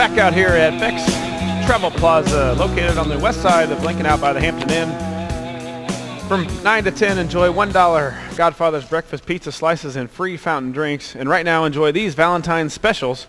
Back out here at Beck's Travel Plaza, located on the west side of Lincoln out by the Hampton Inn. From 9 to 10, enjoy $1 Godfather's breakfast pizza slices and free fountain drinks. And right now, enjoy these Valentine's specials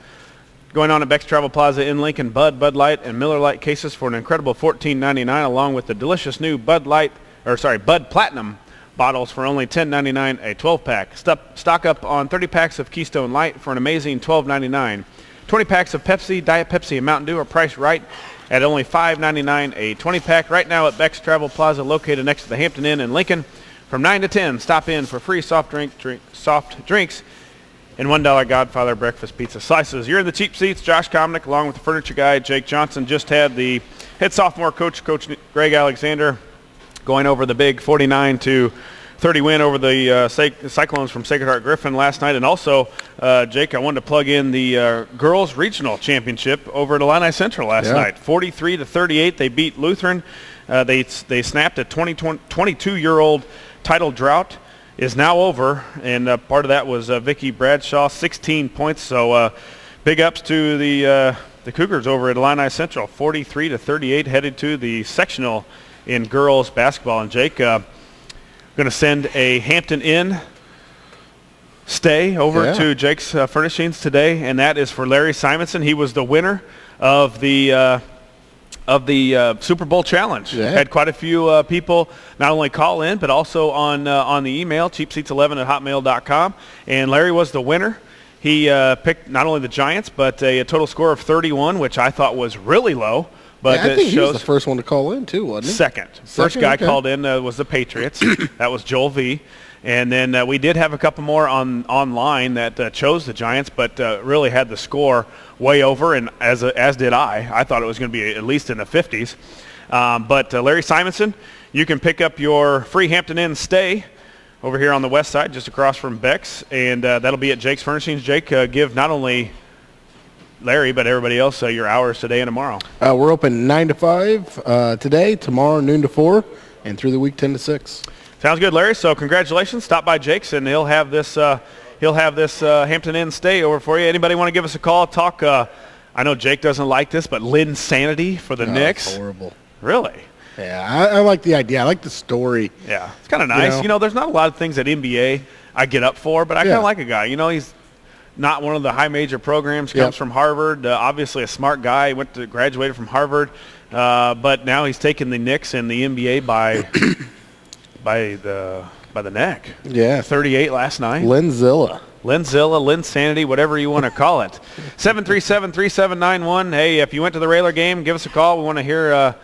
going on at Beck's Travel Plaza in Lincoln. Bud Light, and Miller Lite cases for an incredible $14.99, along with the delicious new Bud Platinum bottles for only $10.99 a 12-pack. Stock up on 30 packs of Keystone Light for an amazing $12.99. 20 packs of Pepsi, Diet Pepsi, and Mountain Dew are priced right at only $5.99 a 20-pack. Right now at Beck's Travel Plaza, located next to the Hampton Inn in Lincoln. From 9 to 10, stop in for free soft drinks and $1 Godfather breakfast pizza slices. You're in the cheap seats. Josh Komnick, along with the furniture guy, Jake Johnson, just had the head sophomore coach, Coach Greg Alexander, going over the big 49-30 win over the Cyclones from Sacred Heart Griffin last night. And also, Jake, I wanted to plug in the girls regional championship over at Illini Central last night. 43-38, they beat Lutheran. They snapped a 22-year-old title drought is now over, and part of that was Vicky Bradshaw, 16 points. So big ups to the Cougars over at Illini Central, 43-38, headed to the sectional in girls basketball. And Jake, going to send a Hampton Inn stay over to Jake's Furnishings today, and that is for Larry Simonson. He was the winner of the Super Bowl Challenge. Had quite a few people not only call in, but also on the email, cheapseats11@hotmail.com. And Larry was the winner. He picked not only the Giants, but a total score of 31, which I thought was really low. But I think he was the first one to call in, too, wasn't he? Second. First guy called in was the Patriots. That was Joel V. And then we did have a couple more online that chose the Giants, but really had the score way over, and as did I. I thought it was going to be at least in the 50s. But Larry Simonson, you can pick up your free Hampton Inn stay over here on the west side, just across from Beck's, and that'll be at Jake's Furnishings. Jake, give not only Larry, but everybody else your hours today and tomorrow. We're open 9 to 5 today, tomorrow noon to 4, and through the week 10 to 6. Sounds good, Larry. So congratulations. Stop by Jake's, and he'll have this Hampton Inn stay over for you. Anybody want to give us a call? Talk. I know Jake doesn't like this, but Linsanity for the Knicks. It's horrible. Really? Yeah, I like the idea. I like the story. Yeah, it's kind of nice. You know, there's not a lot of things at NBA I get up for, but I kind of like a guy. You know, he's not one of the high major programs, comes from Harvard, obviously a smart guy, graduated from Harvard, but now he's taken the Knicks and the NBA by the neck. Yeah. 38 last night. Linzilla, Linsanity, whatever you want to call it. 737-3791. Hey, if you went to the Railer game, give us a call. We want to hear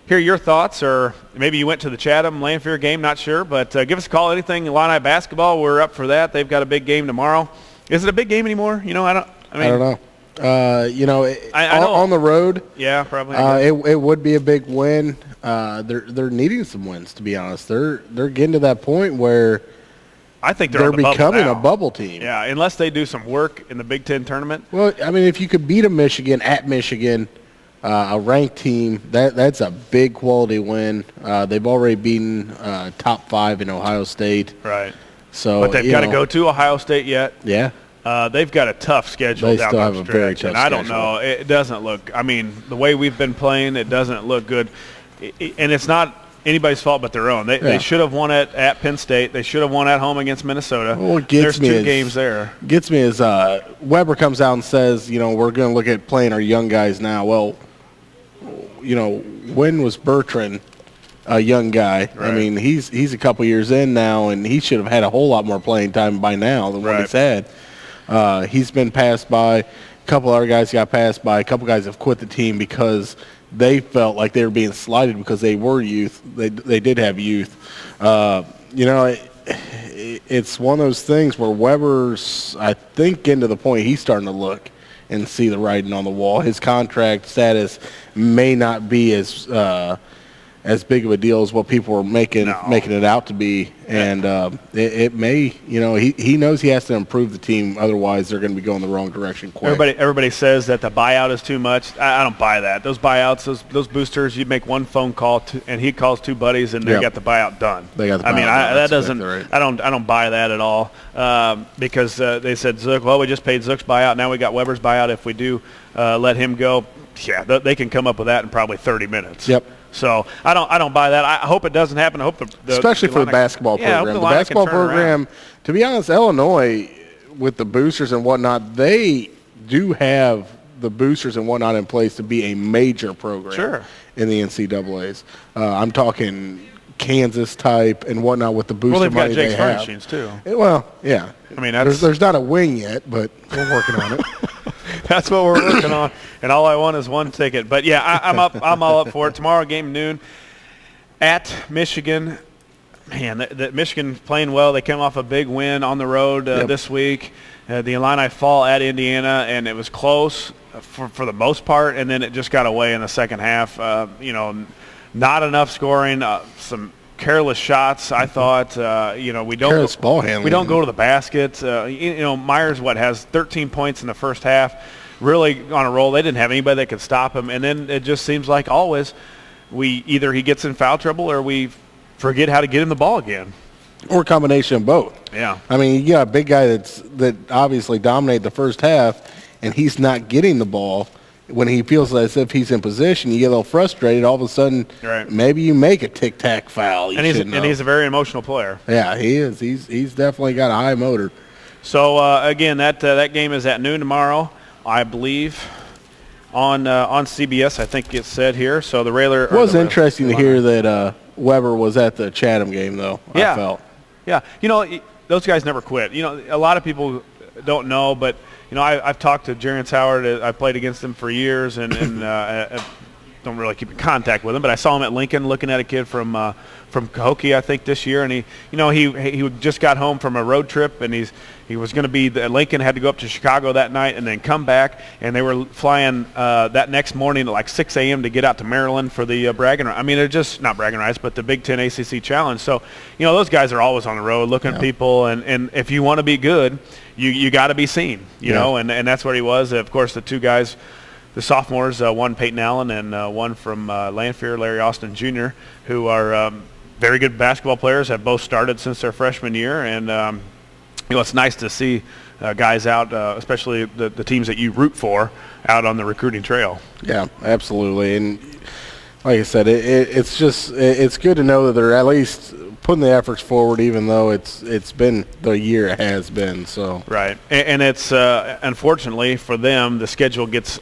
your thoughts, or maybe you went to the Chatham-Lanphier game, not sure, but give us a call. Anything Illini basketball, we're up for that. They've got a big game tomorrow. Is it a big game anymore? You know, I don't know. I know on the road. Yeah, probably. It would be a big win. They're needing some wins, to be honest. They're getting to that point where I think they're becoming a bubble team. Yeah, unless they do some work in the Big Ten tournament. Well, I mean, if you could beat Michigan at Michigan, a ranked team, that's a big quality win. They've already beaten top 5 in Ohio State. Right. So, but they've got to go to Ohio State yet. Yeah. They've got a tough schedule down the stretch. They still have a very tough schedule. I don't know. It doesn't look – I mean, the way we've been playing, it doesn't look good. And it's not anybody's fault but their own. They should have won it at Penn State. They should have won at home against Minnesota. Well, there's 2 games there. Gets me as Weber comes out and says, you know, we're going to look at playing our young guys now. Well, you know, when was Bertrand a young guy? Right. I mean, he's a couple years in now, and he should have had a whole lot more playing time by now than what he's had. He's been passed by. A couple other guys got passed by. A couple guys have quit the team because they felt like they were being slighted because they were youth. They did have youth. You know, it's one of those things where Weber's, I think, getting to the point he's starting to look and see the writing on the wall. His contract status may not be as as big of a deal as what people were making it out to be. And it may, he knows he has to improve the team. Otherwise, they're going to be going the wrong direction quick. Everybody says that the buyout is too much. I don't buy that. Those buyouts, those boosters, you make one phone call and he calls two buddies and they got the buyout done. They got the buyout done. That doesn't. Right. I don't buy that at all because they said Zook. Well, we just paid Zook's buyout. Now we got Weber's buyout. If we do let him go, they can come up with that in probably 30 minutes. Yep. So I don't buy that. I hope it doesn't happen. I hope especially for the basketball program. The basketball program, to be honest, Illinois with the boosters and whatnot, they do have the boosters and whatnot in place to be a major program in the NCAAs. I'm talking Kansas type and whatnot with the booster money they have. Well, they've got Jake's machines too. Well, yeah. I mean, there's not a wing yet, but we're working on it. That's what we're working on, and all I want is one ticket. But yeah, I'm all up for it. Tomorrow, game noon at Michigan. Man, the Michigan playing well. They came off a big win on the road this week. The Illini fall at Indiana, and it was close for the most part, and then it just got away in the second half. Not enough scoring. Some careless shots, I thought. We don't careless ball handling. We don't go to the basket. Myers has 13 points in the first half, really on a roll. They didn't have anybody that could stop him, and then it just seems like always either he gets in foul trouble or we forget how to get him the ball again, or a combination of both. Yeah, I mean, you got a big guy that obviously dominated the first half, and he's not getting the ball. When he feels as if he's in position, you get a little frustrated. All of a sudden, maybe you make a tic-tac foul. And he's a very emotional player. Yeah, he is. He's definitely got a high motor. So, again, that game is at noon tomorrow, I believe, on CBS, I think it's said here. So the Railer... It was interesting to hear that Weber was at the Chatham game, though, I felt. Yeah. Those guys never quit. A lot of people don't know, but... I've talked to Jerrance Howard. I played against him for years, and I don't really keep in contact with him. But I saw him at Lincoln looking at a kid from Cahokia, I think, this year. And he just got home from a road trip, and he was going to be at Lincoln. Had to go up to Chicago that night and then come back. And they were flying that next morning at like 6 a.m. to get out to Maryland for the bragging. I mean, they're just not bragging rights, but the Big Ten ACC Challenge. So those guys are always on the road looking at people, and if you want to be good, you got to be seen, you know, and that's where he was. Of course, the two guys, the sophomores, one Peyton Allen and one from Lanphier, Larry Austin Jr., who are very good basketball players, have both started since their freshman year. And, it's nice to see guys out, especially the teams that you root for, out on the recruiting trail. Yeah, absolutely. And like I said, it's good to know that they're at least putting the efforts forward, even though it's been the year it has been. So right, and it's unfortunately for them, the schedule gets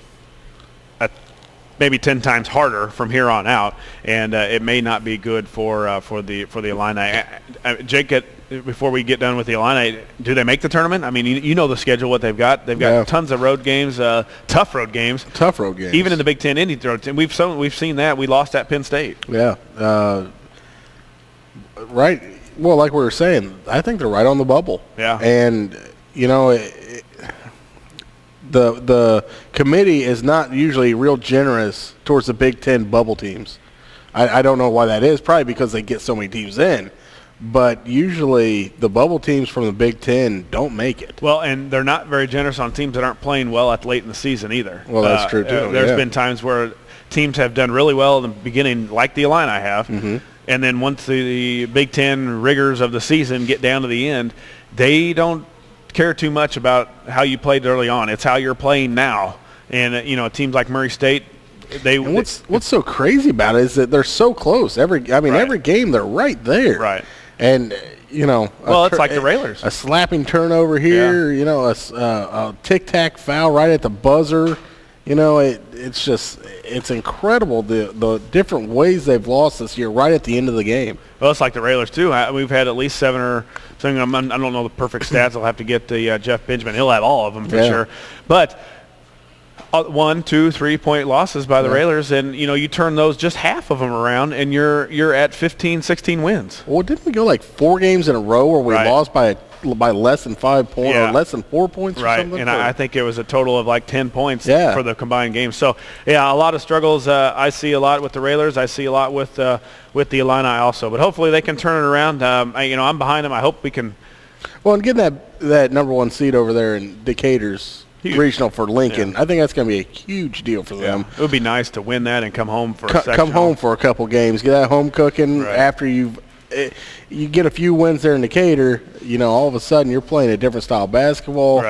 maybe 10 times harder from here on out, and it may not be good for the Illini. Jake, before we get done with the Illini, do they make the tournament? I mean, you know the schedule, what they've got. They've got tons of road games, tough road games. Tough road games. Even in the Big Ten Indy road team, we've seen that. We lost at Penn State. Yeah. Right. Well, like we were saying, I think they're right on the bubble. Yeah. And the committee is not usually real generous towards the Big Ten bubble teams. I don't know why that is. Probably because they get so many teams in. But usually the bubble teams from the Big Ten don't make it. Well, and they're not very generous on teams that aren't playing well at late in the season either. Well, that's true, too. There's been times where teams have done really well in the beginning, like the Illini have. Mm-hmm. And then once the Big Ten rigors of the season get down to the end, they don't care too much about how you played early on. It's how you're playing now. And, teams like Murray State, and what's so crazy about it is that they're so close. Every game they're right there. Right. And, it's like the Railers. A slapping turnover here, a tic-tac foul right at the buzzer. It's incredible the different ways they've lost this year right at the end of the game. Well, it's like the Railers, too. We've had at least 7 or something. I don't know the perfect stats. I'll have to get the Jeff Benjamin. He'll have all of them for sure. But 1, 2, 3-point losses by the Railers, and you turn those just half of them around, and you're at 15, 16 wins. Well, didn't we go like 4 games in a row where we lost by by less than 5 points or less than 4 points or something. Right, and I think it was a total of like 10 points for the combined game. So, yeah, a lot of struggles. I see a lot with the Railers. I see a lot with the Illini also. But hopefully they can turn it around. I'm behind them. I hope we can. Well, and getting that number 1 seed over there in Decatur's regional for Lincoln, I think that's going to be a huge deal for them. It would be nice to win that and come home for a sectional. Come home for a couple games. Get that home cooking after you get a few wins there in Decatur. All of a sudden you're playing a different style of basketball,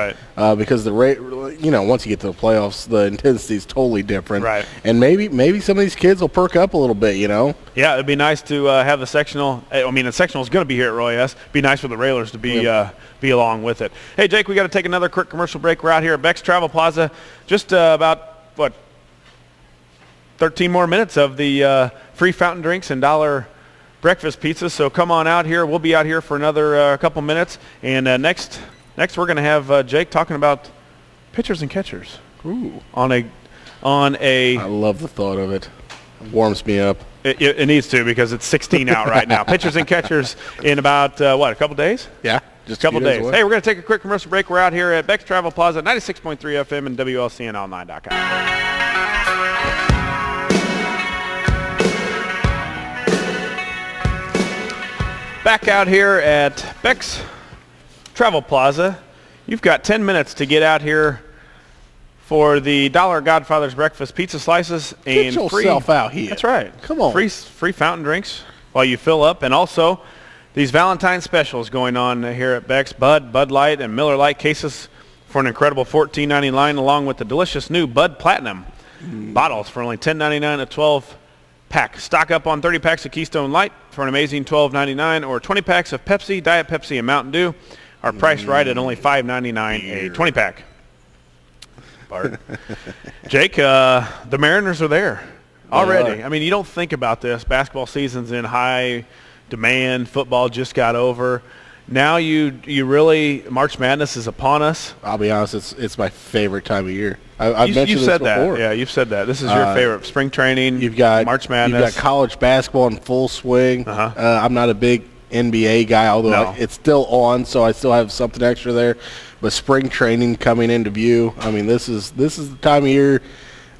because once you get to the playoffs, the intensity is totally different, and maybe some of these kids will perk up a little bit. Yeah, it'd be nice to have the sectional. I mean, the sectional is going to be here at Roy S. It'd be nice for the Railers to be along with it. Hey, Jake, we got to take another quick commercial break. We're out here at Beck's Travel Plaza. Just about 13 more minutes of the free fountain drinks and $1 breakfast pizza. So come on out here. We'll be out here for another couple minutes. And next we're going to have Jake talking about pitchers and catchers. Ooh. On a. I love the thought of it. It warms me up. It needs to, because it's 16 out right now. Pitchers and catchers in about a couple days? Yeah, just a couple days. Hey, we're going to take a quick commercial break. We're out here at Beck's Travel Plaza, 96.3 FM and WLCNonline.com. Back out here at Beck's Travel Plaza. You've got 10 minutes to get out here for the $1 Godfather's Breakfast pizza slices and get yourself out here. That's right. Come on. Free fountain drinks while you fill up, and also these Valentine specials going on here at Beck's. Bud Light, and Miller Lite cases for an incredible $14.99, along with the delicious new Bud Platinum bottles for only $10.99 a 12-pack. Stock up on 30 packs of Keystone Light for an amazing $12.99, or 20 packs of Pepsi, Diet Pepsi, and Mountain Dew are priced right at only $5.99 a 20-pack. Jake, the Mariners are there already. I mean, you don't think about this. Basketball season's in high demand. Football just got over. Now you really, March Madness is upon us. I'll be honest, it's my favorite time of year. I've mentioned this before. Yeah, you've said that. This is your favorite. Spring training, you've got March Madness. You've got college basketball in full swing. I'm not a big NBA guy, although it's still on, so I still have something extra there. But spring training coming into view. I mean, this is the time of year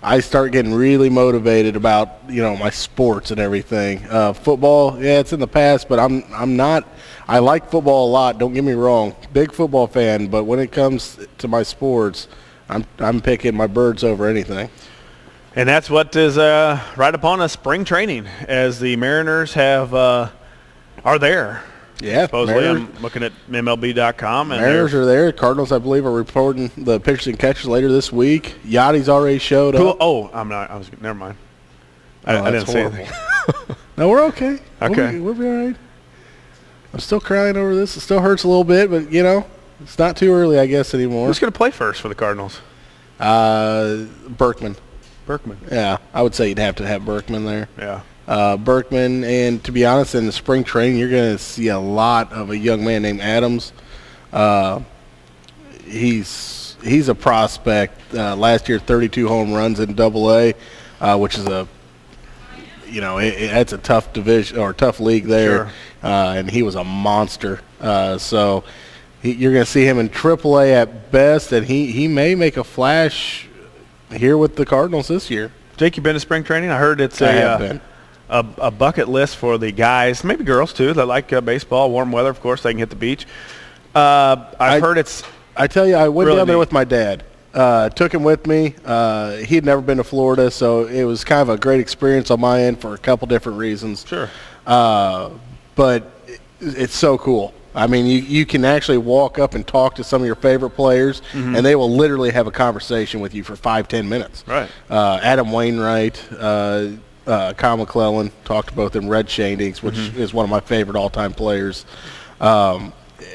I start getting really motivated about my sports and everything. Football, it's in the past, but I'm not. I like football a lot. Don't get me wrong, big football fan. But when it comes to my sports, I'm picking my birds over anything. And that's what is right upon us. Spring training, as the Mariners are there. Yeah, supposedly. I'm looking at MLB.com. And Mariners are there. Cardinals, I believe, are reporting the pitchers and catchers later this week. Yachty's already showed up. Oh, I'm not. Never mind. I didn't say anything. No, we're okay. Okay. We'll be all right. I'm still crying over this. It still hurts a little bit, but, it's not too early, I guess, anymore. Who's going to play first for the Cardinals? Berkman. Yeah, I would say you'd have to have Berkman there. Yeah. Berkman, and to be honest, in the spring training, you're going to see a lot of a young man named Adams. He's a prospect. Last year, 32 home runs in Double-A, which is it's a tough division or tough league there, and he was a monster. So you're going to see him in Triple-A at best, and he may make a flash here with the Cardinals this year. Jake, you been to spring training? I heard it's a bucket list for the guys, maybe girls too, that like baseball, warm weather, of course, they can hit the beach. I've heard it's I tell you, I went really down there neat. with my dad. Took him with me. He had never been to Florida, so it was kind of a great experience on my end for a couple different reasons. Sure. But it's so cool. I mean, you can actually walk up and talk to some of your favorite players, and they will literally have a conversation with you for 5-10 minutes. Right. Adam Wainwright, Kyle McClellan, talked to both them. Red Shadings, which is one of my favorite all-time players.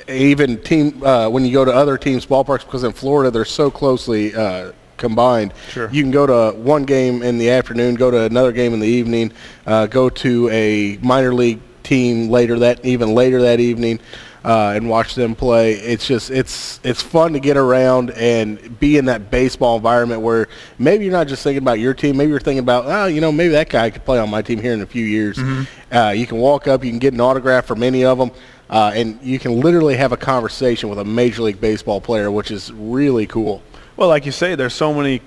Even when you go to other teams' ballparks, because in Florida they're so closely combined. Sure. You can go to one game in the afternoon, go to another game in the evening, go to a minor league team later that evening, and watch them play. It's just it's fun to get around and be in that baseball environment where maybe you're not just thinking about your team, maybe you're thinking about maybe that guy could play on my team here in a few years. You can walk up, you can get an autograph from any of them. and you can literally have a conversation with a Major League Baseball player, which is really cool. Well, like you say, there's so many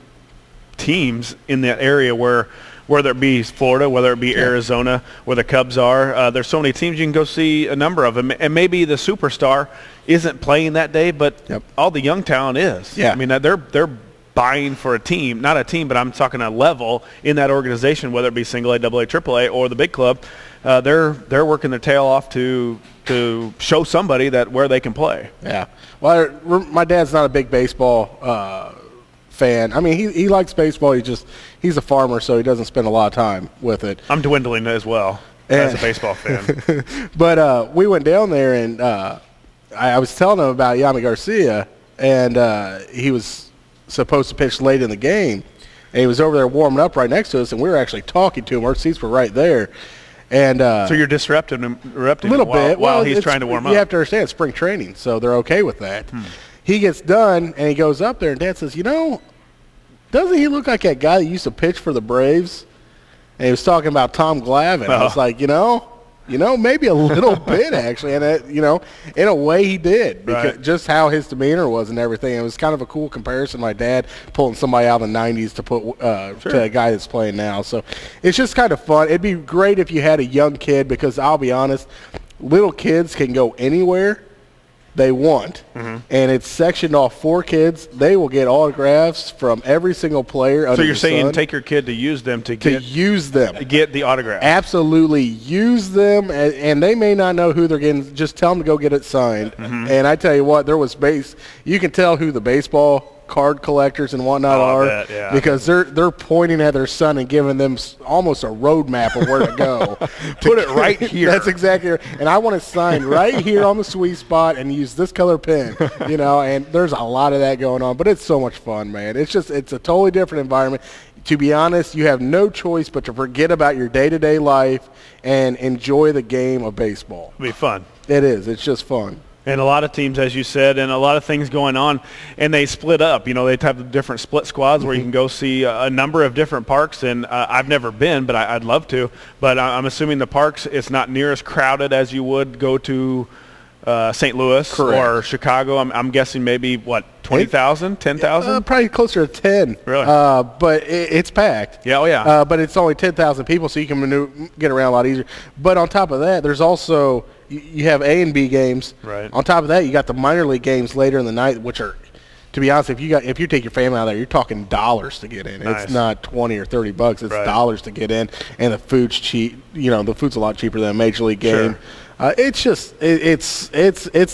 teams in that area whether it be Florida, whether it be Arizona, where the Cubs are, there's so many teams you can go see a number of them. And maybe the superstar isn't playing that day, but all the young talent is. Yeah. I mean, they're buying for a team, not a team, but I'm talking a level in that organization, whether it be single A, double A, triple A, or the big club. They're working their tail off to show somebody that where they can play. Yeah. Well, my dad's not a big baseball fan. I mean, he likes baseball. He's a farmer, so he doesn't spend a lot of time with it. I'm dwindling as well as a baseball fan. But we went down there, and I was telling him about Yami Garcia, and he was supposed to pitch late in the game, and he was over there warming up right next to us, and we were actually talking to him. Our seats were right there. And so you're disrupting him a little bit while he's trying to warm up. You have to understand, it's spring training, so they're okay with that. He gets done, and he goes up there, and Dad says, doesn't he look like that guy that used to pitch for the Braves? And he was talking about Tom Glavine. I was like, maybe a little bit, actually. And, in a way he did, because just how his demeanor was and everything. It was kind of a cool comparison. My dad pulling somebody out in the 90s to put to a guy that's playing now. So it's just kind of fun. It'd be great if you had a young kid, because I'll be honest, little kids can go anywhere they want, and it's sectioned off for kids. They will get autographs from every single player under So you're the saying sun. take your kid to use them to Use them. get the autograph. Absolutely use them, and they may not know who they're getting. Just tell them to go get it signed. And I tell you what, you can tell who the baseball card collectors and whatnot are, because they're pointing at their son and giving them almost a roadmap of where to go. Put it right here. That's exactly right. And I want it signed right here on the sweet spot and use this color pen, and there's a lot of that going on, but it's so much fun, man. It's a totally different environment. To be honest, you have no choice but to forget about your day-to-day life and enjoy the game of baseball. It'll be fun. It is. It's just fun. And a lot of teams, as you said, and a lot of things going on, and they split up. They have different split squads where you can go see a number of different parks, and I've never been, but I'd love to. But I'm assuming the parks, it's not near as crowded as you would go to St. Louis or Chicago. I'm guessing maybe, 20,000, 10,000? Probably closer to 10. Really? But it's packed. Yeah, oh yeah. But it's only 10,000 people, so you can get around a lot easier. But on top of that, there's also you have A and B games. Right. On top of that, you got the minor league games later in the night, which are, to be honest, if you take your family out there, you're talking dollars to get in. Nice. It's not $20 or $30. It's dollars to get in, and the food's cheap. The food's a lot cheaper than a major league game. Sure. It's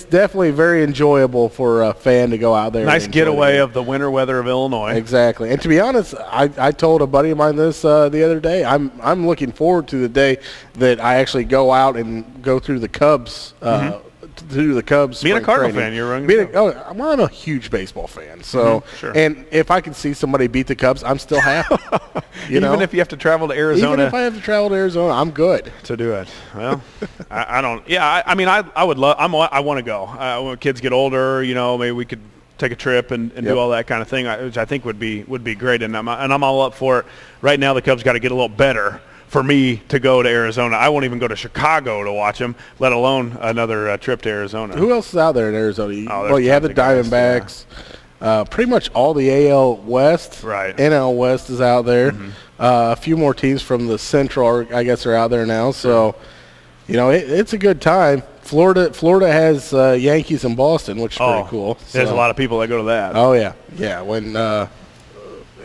definitely very enjoyable for a fan to go out there. Nice getaway of the winter weather of Illinois. Exactly. And to be honest, I told a buddy of mine this the other day. I'm looking forward to the day that I actually go out and go through the Cubs. Through the Cubs. Being a Cardinal fan, you're running. I'm a huge baseball fan. So, and if I can see somebody beat the Cubs, I'm still happy. Even if you have to travel to Arizona. Even if I have to travel to Arizona, I'm good to do it. Well, I don't. Yeah, I would love. I want to go. When kids get older, maybe we could take a trip and do all that kind of thing, which I think would be great. And I'm all up for it. Right now, the Cubs got to get a little better for me to go to Arizona. I won't even go to Chicago to watch them, let alone another trip to Arizona. Who else is out there in Arizona? You have the Diamondbacks. Pretty much all the AL West. Right. NL West is out there. A few more teams from the Central, I guess, are out there now. So, it's a good time. Florida has Yankees in Boston, which is pretty cool. There's a lot of people that go to that. Oh, yeah. Yeah. When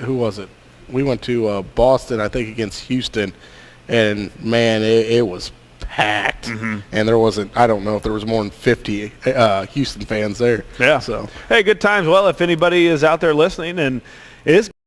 who was it? We went to Boston, I think, against Houston, and, man, it was packed. And there wasn't, I don't know if there was more than 50 Houston fans there. Yeah. So, hey, good times. Well, if anybody is out there listening and is